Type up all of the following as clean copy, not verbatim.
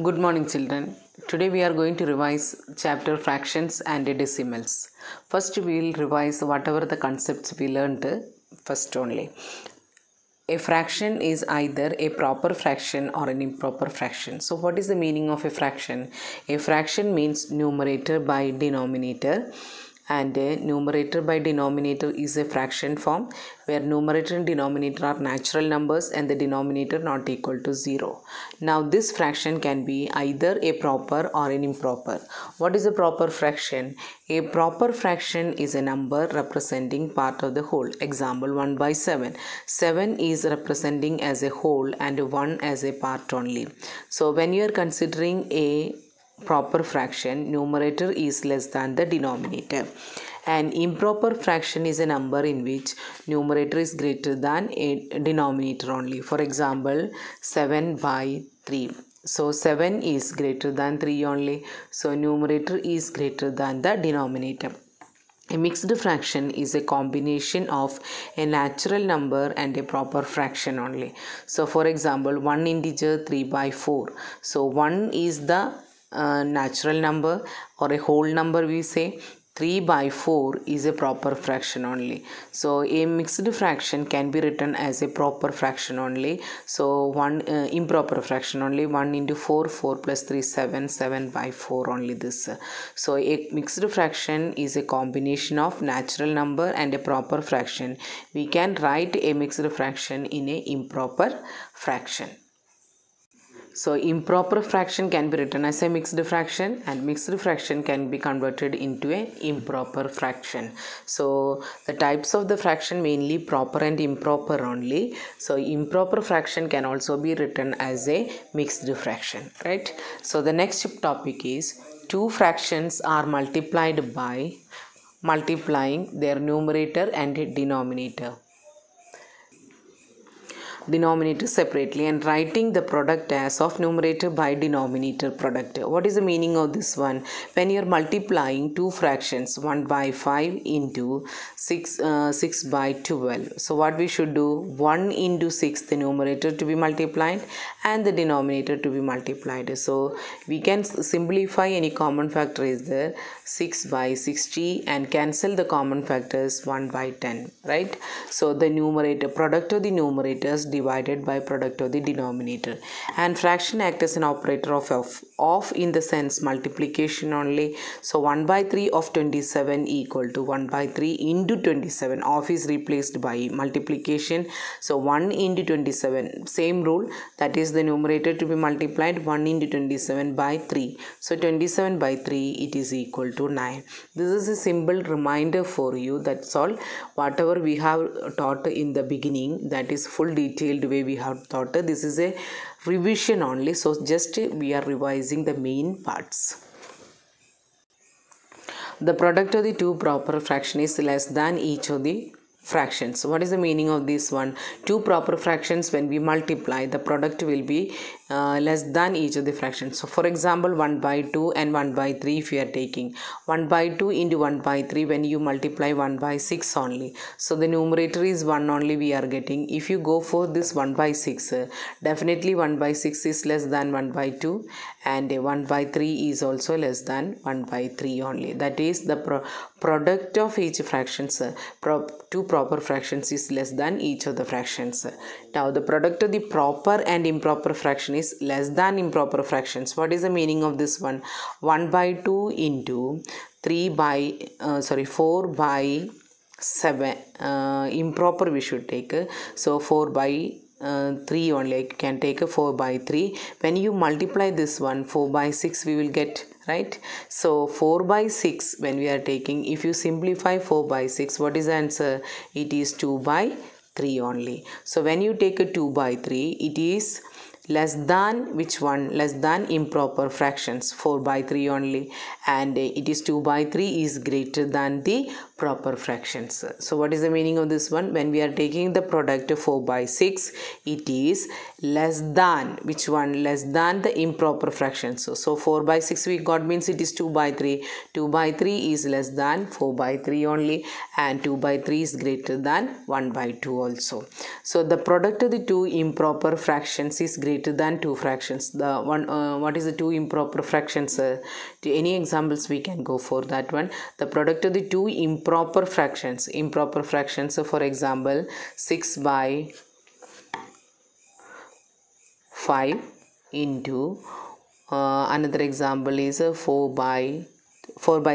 Good morning, children. Today we are going to revise chapter fractions and decimals. First, we will revise whatever the concepts we learned first only. A fraction is either a proper fraction or an improper fraction. So, what is the meaning of a fraction? A fraction means numerator by denominator, and numerator by denominator is a fraction form where numerator and denominator are natural numbers and the denominator not equal to 0. Now this fraction can be either a proper or an improper. What is a proper fraction? A proper fraction is a number representing part of the whole. Example 1 by 7. 7 is representing as a whole and 1 as a part only. So when you are considering a proper fraction, numerator is less than the denominator. An improper fraction is a number in which numerator is greater than a denominator only. For example, 7 by 3. So 7 is greater than 3 only. So numerator is greater than the denominator. A mixed fraction is a combination of a natural number and a proper fraction only. So for example, one integer 3 by 4. So 1 is the natural number or a whole number, we say. 3 by 4 is a proper fraction only. So a mixed fraction can be written as a proper fraction only. So one improper fraction only. 1 into 4, 4 plus 3, 7, 7 by 4 only this. So a mixed fraction is a combination of natural number and a proper fraction. We can write a mixed fraction in a improper fraction. So improper fraction can be written as a mixed fraction and mixed fraction can be converted into an improper fraction. So the types of the fraction mainly proper and improper only. So improper fraction can also be written as a mixed fraction, right? So the next topic is two fractions are multiplied by multiplying their numerator and denominator separately and writing the product as of numerator by denominator product. What is the meaning of this one? When you are multiplying two fractions, 1 by 5 into 6 by 12. So what we should do? 1 into 6, the numerator to be multiplied and the denominator to be multiplied. So we can simplify any common factor is there, 6 by 60, and cancel the common factors 1 by 10, right? So the numerator product of the numerators divided by product of the denominator, and fraction act as an operator of in the sense multiplication only. So 1 by 3 of 27 equal to 1 by 3 into 27. Of is replaced by multiplication. So 1 into 27, same rule, that is the numerator to be multiplied 1 into 27 by 3. So 27 by 3, it is equal to 9. This is a simple reminder for you. That's all. Whatever we have taught in the beginning, that is full detailed way we have taught. This is a revision only. So just we are revising the main parts. The product of the two proper fraction is less than each of the fractions. What is the meaning of this one? Two proper fractions, when we multiply, the product will be less than each of the fractions. So for example, 1 by 2 and 1 by 3, if you are taking 1 by 2 into 1 by 3, when you multiply 1 by 6 only, so the numerator is 1 only we are getting. If you go for this 1 by 6, definitely 1 by 6 is less than 1 by 2 and 1 by 3 is also less than 1 by 3 only. That is the product of each fractions, two proper fractions is less than each of the fractions. Now the product of the proper and improper fraction is less than improper fractions. What is the meaning of this one? 1 by 2 into 4 by 7, improper we should take. So 4 by 3 only, I can take a 4 by 3. When you multiply this one, 4 by 6 we will get, right? So 4 by 6 when we are taking, if you simplify 4 by 6, what is the answer? It is 2 by 3 only. So when you take a 2 by 3, it is less than which one? Less than improper fractions, 4 by 3 only, and it is 2 by 3 is greater than the proper fractions. So what is the meaning of this one? When we are taking the product 4 by 6, it is less than, which one? Less than the improper fractions. So 4 by 6 we got means it is 2 by 3. 2 by 3 is less than 4 by 3 only, and 2 by 3 is greater than 1 by 2 also. So the product of the two improper fractions is greater than two fractions. The one what is the two improper fractions? To any examples we can go for that one. The product of the two improper fractions, so for example 6 by 5 into another example is 4 by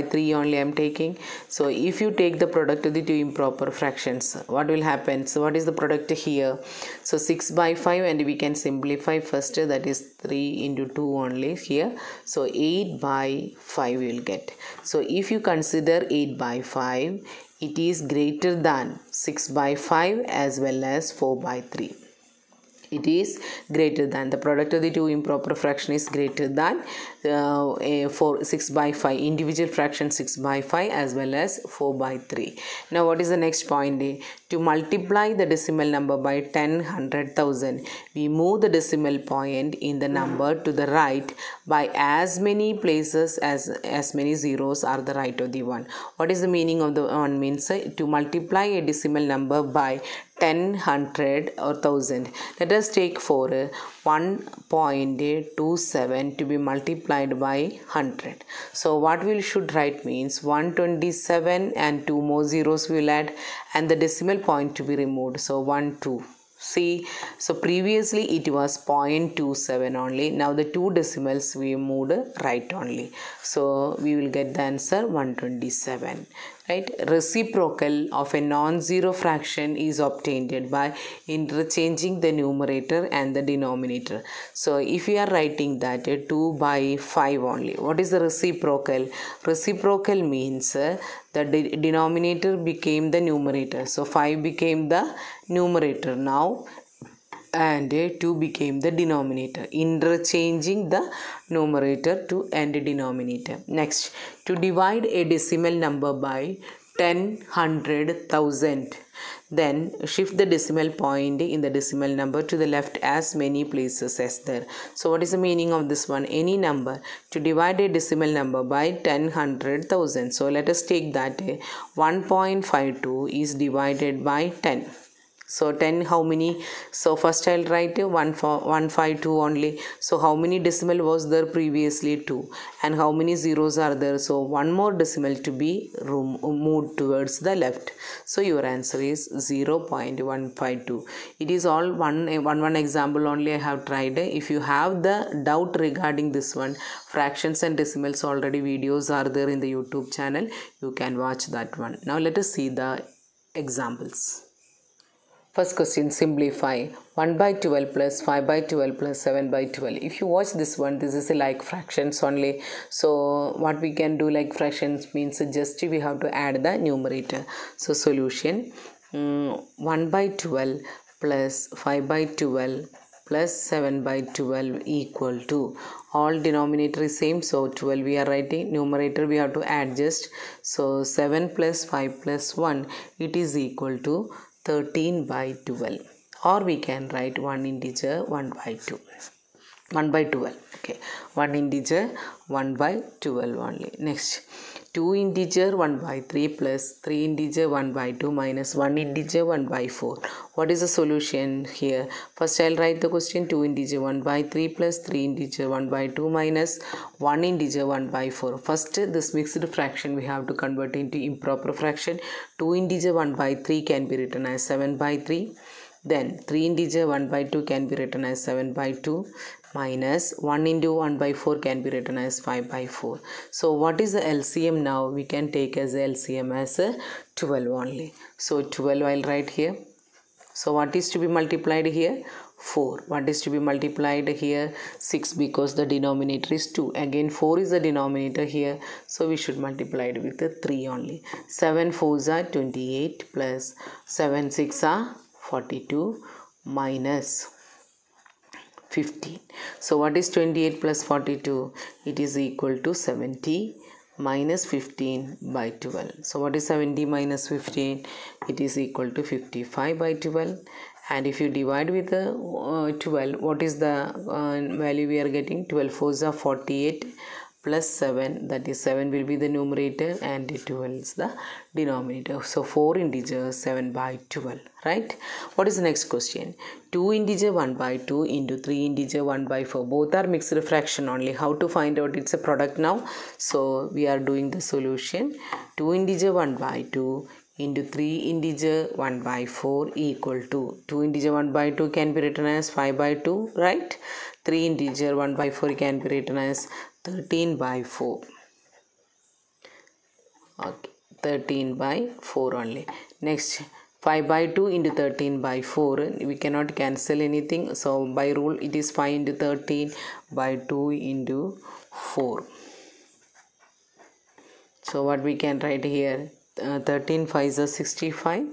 3 only I am taking. So if you take the product of the two improper fractions, what will happen? So what is the product here? So 6 by 5, and we can simplify first, that is 3 into 2 only here. So 8 by 5 we will get. So if you consider 8 by 5, it is greater than 6 by 5 as well as 4 by 3. It is greater than, the product of the two improper fraction is greater than 6 by 5, individual fraction 6 by 5 as well as 4 by 3. Now what is the next point? To multiply the decimal number by 10, 100, 1000, we move the decimal point in the number to the right by as many places as many zeros are the right of the one. What is the meaning of the one? Means to multiply a decimal number by 10, 100 or 1000. Let us take for 1.27 to be multiplied by 100. So what we should write means 127 and 2 more zeros we will add, and the decimal point to be removed. So 1, 2. See, so previously it was 0.27 only. Now the two decimals we moved right only. So we will get the answer 127. Right? Reciprocal of a non-zero fraction is obtained by interchanging the numerator and the denominator. So if we are writing that 2 by 5 only, what is the reciprocal? Reciprocal means the denominator became the numerator. So 5 became the numerator now, and 2 became the denominator, interchanging the numerator to and denominator. Next, to divide a decimal number by 10, 100, 1000, then shift the decimal point in the decimal number to the left as many places as there. So what is the meaning of this one? Any number to divide a decimal number by 10, 100, 1000. So let us take that 1.52 is divided by 10. So 10 how many? So first I'll write 152 only. So how many decimal was there previously? 2. And how many zeros are there? So one more decimal to be moved towards the left. So your answer is 0.152. It is all one example only I have tried. If you have the doubt regarding this one, fractions and decimals, already videos are there in the YouTube channel. You can watch that one. Now let us see the examples. First question, simplify 1 by 12 plus 5 by 12 plus 7 by 12. If you watch this one, this is like fractions only. So what we can do like fractions means just we have to add the numerator. So solution 1 by 12 plus 5 by 12 plus 7 by 12 equal to, all denominator is same, so 12 we are writing, numerator we have to adjust. So 7 plus 5 plus 1, it is equal to 13 by 12, or we can write one integer 1 by 2, 1 by 12. Okay, one integer 1 by 12 only. Next, 2 integer 1 by 3 plus 3 integer 1 by 2 minus 1 integer 1 by 4. What is the solution here? First I'll write the question, 2 integer 1 by 3 plus 3 integer 1 by 2 minus 1 integer 1 by 4. First this mixed fraction we have to convert into improper fraction. 2 integer 1 by 3 can be written as 7 by 3. Then 3 integer 1 by 2 can be written as 7 by 2 minus 1 into 1 by 4 can be written as 5 by 4. So what is the LCM now? We can take as LCM as 12 only. So 12 I'll write here. So what is to be multiplied here? 4. What is to be multiplied here? 6, because the denominator is 2. Again 4 is the denominator here. So we should multiply it with the 3 only. 7 4s are 28 plus 7 6 are 42 minus 15. So what is 28 plus 42? It is equal to 74. minus 15 by 12. So what is 70 minus 15? It is equal to 55 by 12. And if you divide with the 12, what is the value we are getting? 12 fours are 48 plus 7, that is 7 will be the numerator and 12 is the denominator. So 4 integers 7 by 12, right? What is the next question? 2 integer 1 by 2 into 3 integer 1 by 4. Both are mixed fraction only. How to find out it's a product now? So we are doing the solution. 2 integer 1 by 2 into 3 integer 1 by 4 equal to 2 integer 1 by 2 can be written as 5 by 2, right? 3 integer 1 by 4 can be written as 13 by 4. Okay, 13 by 4 only. Next, 5 by 2 into 13 by 4, we cannot cancel anything, so by rule it is 5 into 13 by 2 into 4. So what we can write here, 13 5s are 65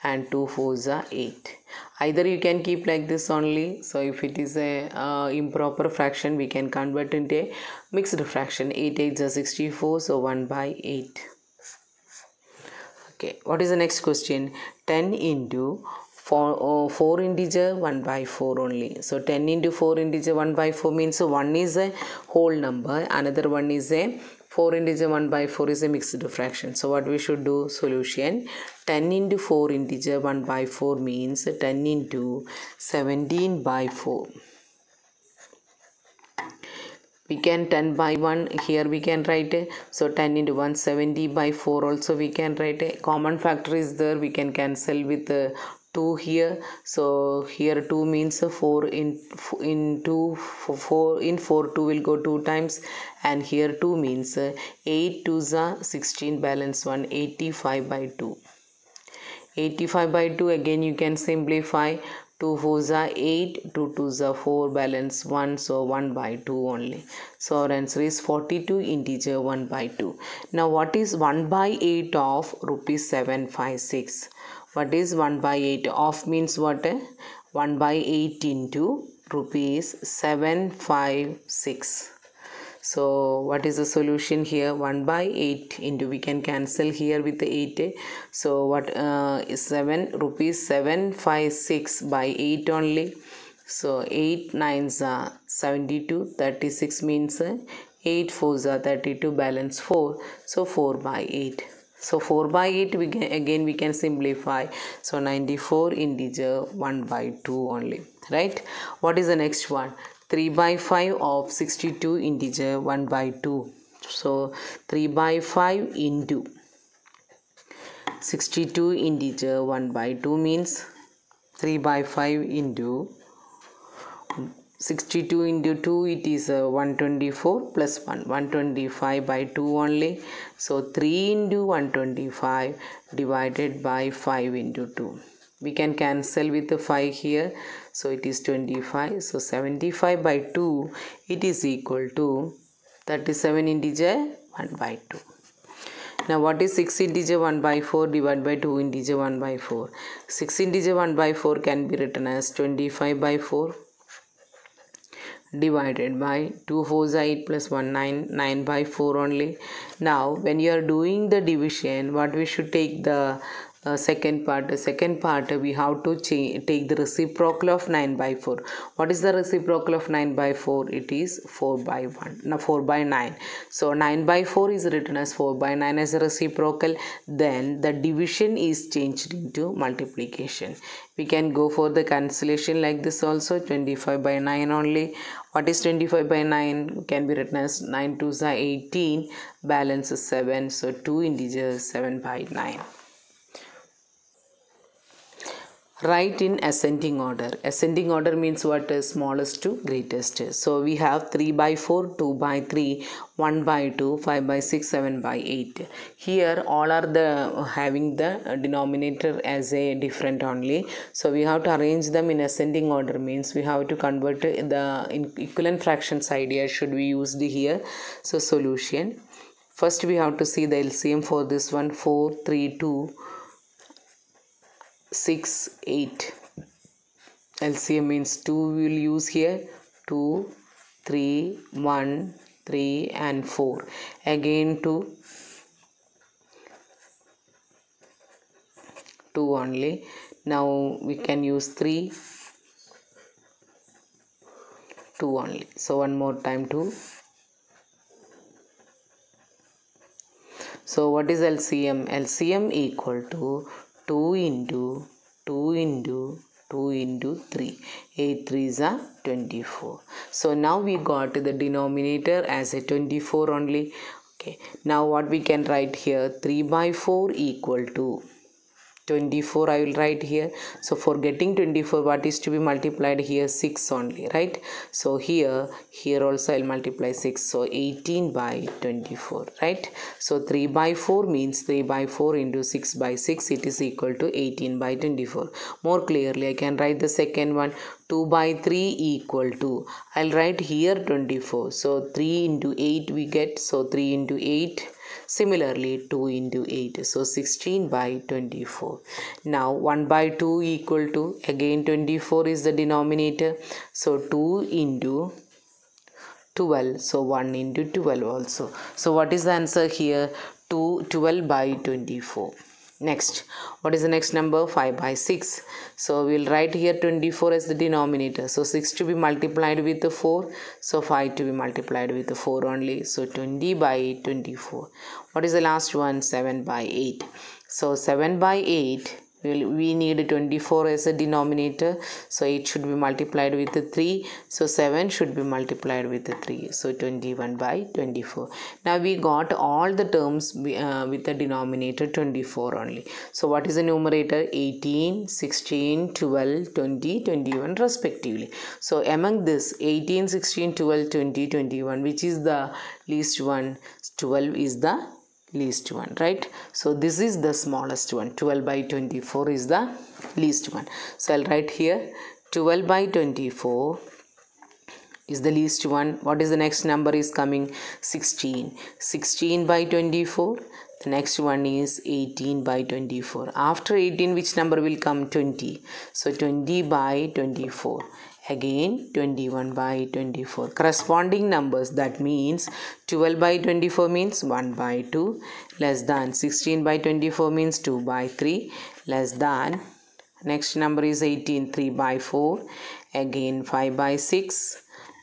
and 2 4s are 8. Either you can keep like this only. So if it is a improper fraction, we can convert into a mixed fraction. 8 8s are 64, so 1 by 8. Okay, what is the next question? 10 into 4 integer 1 by 4 only. So 10 into 4 integer 1 by 4 means one is a whole number, another one is a 4 integer 1 by 4 is a mixed fraction. So what we should do? Solution. 10 into 4 integer 1 by 4 means 10 into 17 by 4. We can 10 by 1 here we can write it. So 10 into 1 70 by 4 also we can write it. Common factor is there, we can cancel with 2 here. So here 2 means 4 in 2 4 in 4 2 will go 2 times, and here 2 means 8 2s are 16, balance 1, 85 by 2. 85 by 2, again you can simplify. 2 4s are 8, 2 2s are 4, balance 1, so 1 by 2 only. So our answer is 42 integer 1 by 2. Now what is 1 by 8 of rupees 756? What is 1 by 8 of means what? 1 by 8 into rupees 756. So what is the solution here? 1 by 8 into, we can cancel here with the 8. So what is 7 rupees 756 by 8 only. So 8 9s are 72, 36 means 8 4s are 32, balance 4, so 4 by 8. So 4 by 8 we can, again we can simplify. So 94 integer 1 by 2 only, right? What is the next one? 3 by 5 of 62 integer 1 by 2. So 3 by 5 into 62 integer 1 by 2 means 3 by 5 into 62 into 2, it is 124 plus 1, 125 by 2 only. So 3 into 125 divided by 5 into 2. We can cancel with the 5 here. So it is 25. So 75 by 2, it is equal to 37 integer 1 by 2. Now what is 6 integer 1 by 4 divided by 2 integer 1 by 4? 6 integer 1 by 4 can be written as 25 by 4 divided by 2 4s are 8 plus 1 9, 9 by 4 only. Now when you are doing the division, what we should take the second part we have to take the reciprocal of 9 by 4. What is the reciprocal of 9 by 4? It is 4 by 1, no, 4 by 9. So 9 by 4 is written as 4 by 9 as a reciprocal. Then the division is changed into multiplication. We can go for the cancellation like this also. 25 by 9 only. What is 25 by 9? Can be written as 9 2s are 18, balance is 7, so 2 integers 7 by 9. Write in ascending order. Ascending order means what? Smallest to greatest. So we have 3 by 4, 2 by 3, 1 by 2, 5 by 6, 7 by 8. Here all are the having the denominator as a different only. So we have to arrange them in ascending order, means we have to convert the equivalent fractions idea should be used here. So solution. First we have to see the LCM for this one. 4, 3, 2, 6, 8. LCM means 2 we will use here. 2, 3, 1, 3 and 4. Again 2 only. Now we can use 3, 2 only. So one more time 2. So what is LCM? LCM equal to 2 into 2 into 2 into 3. 8 3s are 24. So now we got the denominator as a 24 only. Okay. Now what we can write here? 3 by 4 equal to 24 I will write here. So for getting 24, what is to be multiplied here? 6 only, right? So here also I'll multiply 6. So 18 by 24, right? So 3 by 4 means 3 by 4 into 6 by 6. It is equal to 18 by 24. More clearly, I can write the second one. 2 by 3 equal to, I'll write here 24. So 3 into 8 we get. So 3 into 8. Similarly 2 into 8, so 16 by 24. Now 1 by 2 equal to, again 24 is the denominator, so 2 into 12, so 1 into 12 also. So what is the answer here? 12 by 24. Next, what is the next number? 5 by 6. So we will write here 24 as the denominator. So 6 to be multiplied with the 4. So 5 to be multiplied with the 4 only. So 20 by 24. What is the last one? 7 by 8. So 7 by 8. We need 24 as a denominator, so it should be multiplied with the 3. So 7 should be multiplied with the 3. So 21 by 24. Now we got all the terms with the denominator 24 only. So what is the numerator? 18, 16, 12, 20, 21 respectively. So among this 18, 16, 12, 20, 21, which is the least one? 12 is the least one, right? So this is the smallest one. 12 by 24 is the least one. So I'll write here 12 by 24 is the least one. What is the next number is coming? 16. 16 by 24. The next one is 18 by 24. After 18, which number will come? 20. So 20 by 24. Again 21 by 24. Corresponding numbers, that means 12 by 24 means 1 by 2 less than 16 by 24 means 2 by 3 less than, next number is 18, 3 by 4, again 5 by 6,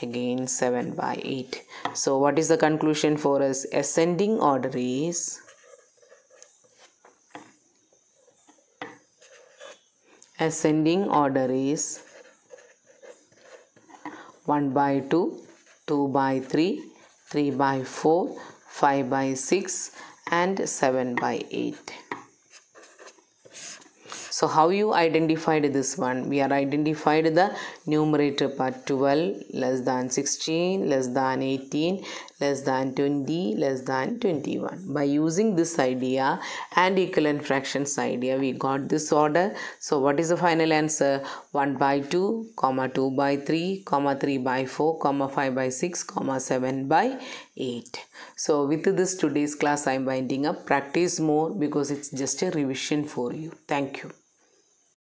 again 7 by 8. So what is the conclusion for us? Ascending order is 1 by 2, 2 by 3, 3 by 4, 5 by 6 and 7 by 8. So how you identified this one? We are identified the numerator part. 12 less than 16 less than 18 less than 20 less than 21. By using this idea and equivalent fractions idea, we got this order. So what is the final answer? 1 by 2, 2 by 3, 3 by 4, 5 by 6, 7 by 8. So with this today's class I am winding up. Practice more because it's just a revision for you. Thank you.